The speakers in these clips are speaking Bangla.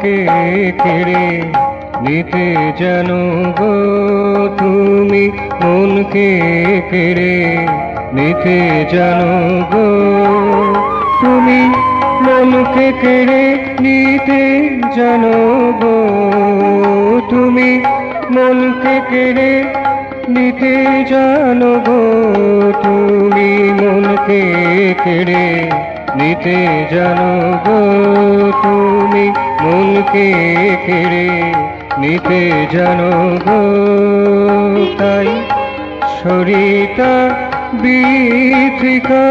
মনকে কেড়ে নিতে জানো গো, তুমি মনকে কেড়ে নিতে জানো গো, তুমি মনকে কেড়ে নিতে জানো গো, তুমি মনকে কেড়ে নিতে জানো গো, তুমি মনকে কেড়ে নিতে জানো গো, তুমি মনকে কেড়ে নিতে জানো গো। তাই সরিতা বীথিকা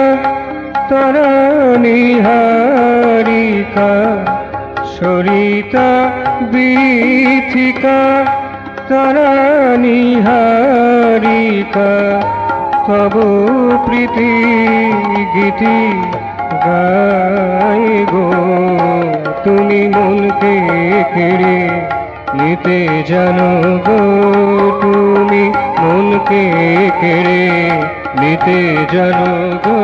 তারা নিহারিকা, সরিতা বীথিকা তারা নিহারিকা, তব প্রীতি গীতি গাই গো, তুমি মনকে কেড়ে নিতে জানো গো, তুমি মনকে কেড়ে নিতে জানো গো।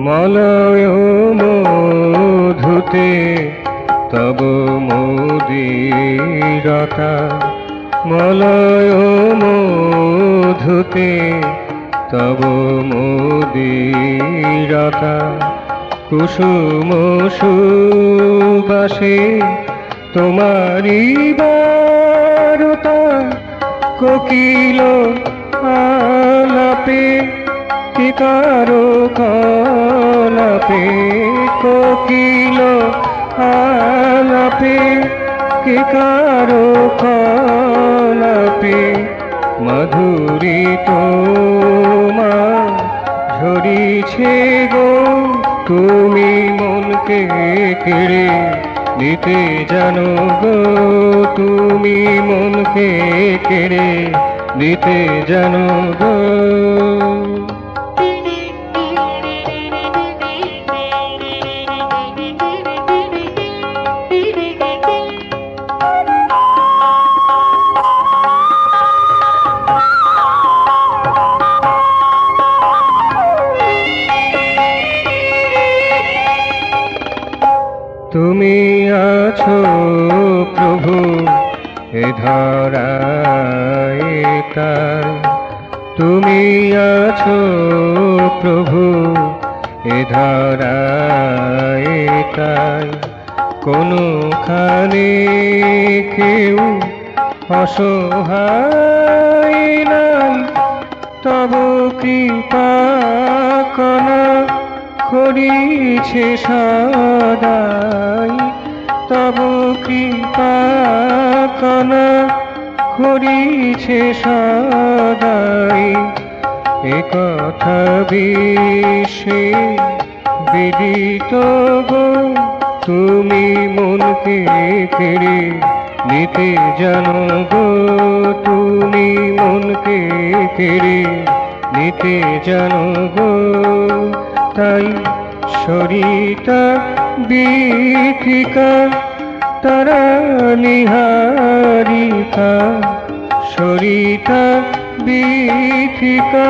মলয় মধুতে তব মদিরতা, মলয় মধুতে তব মদিরতা, কুসুম সুবাসে তোমারি বারতা, কোকিল আলাপে কি কারো কলাপে, কোকিল আলাপে কি কারো কলাপে, মধুরী তোমার ঝরিছে গো, তুমি মনকে কেড়ে নিতে জানো গো, তুমি মনকে কেড়ে নিতে জানো গো। তুমি আছো প্রভু এ ধরায় কার, তুমি আছো প্রভু এ ধরায় কার, কোনখানে কেউ অসহায় নাই, তব কৃপা কণা করিছে সদাই, তব কৃপা কণা করিছে সদাই, এ কথা বিশ্বে বিদিত গো, তুমি মনকে কেড়ে নিতে জানো গো, তুমি মনকে কেড়ে নিতে জানো গো। তাই সরিতা বীথিকা তারা নিহারিকা, সরিতা বীথিকা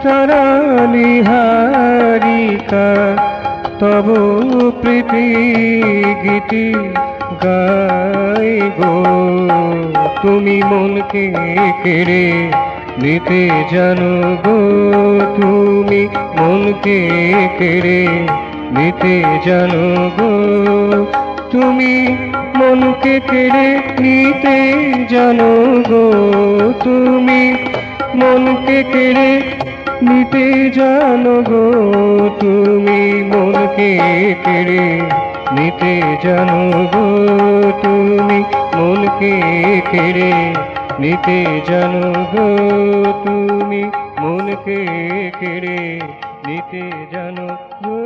তারা নিহারিকা, তব প্রীতি গীতি গাই গো, তুমি মনকে কেড়ে নিতে জানো গো, তুমি মনকে কেড়ে নিতে জানো গো, তুমি মনকে কেড়ে নিতে জানো গো, তুমি মনকে কেড়ে নিতে জানো গো, তুমি মনকে কেড়ে নিতে জানো গো, তুমি মনকে কেড়ে নিতে জানো গো, তুমি মনকে কেড়ে নিতে জানো গো।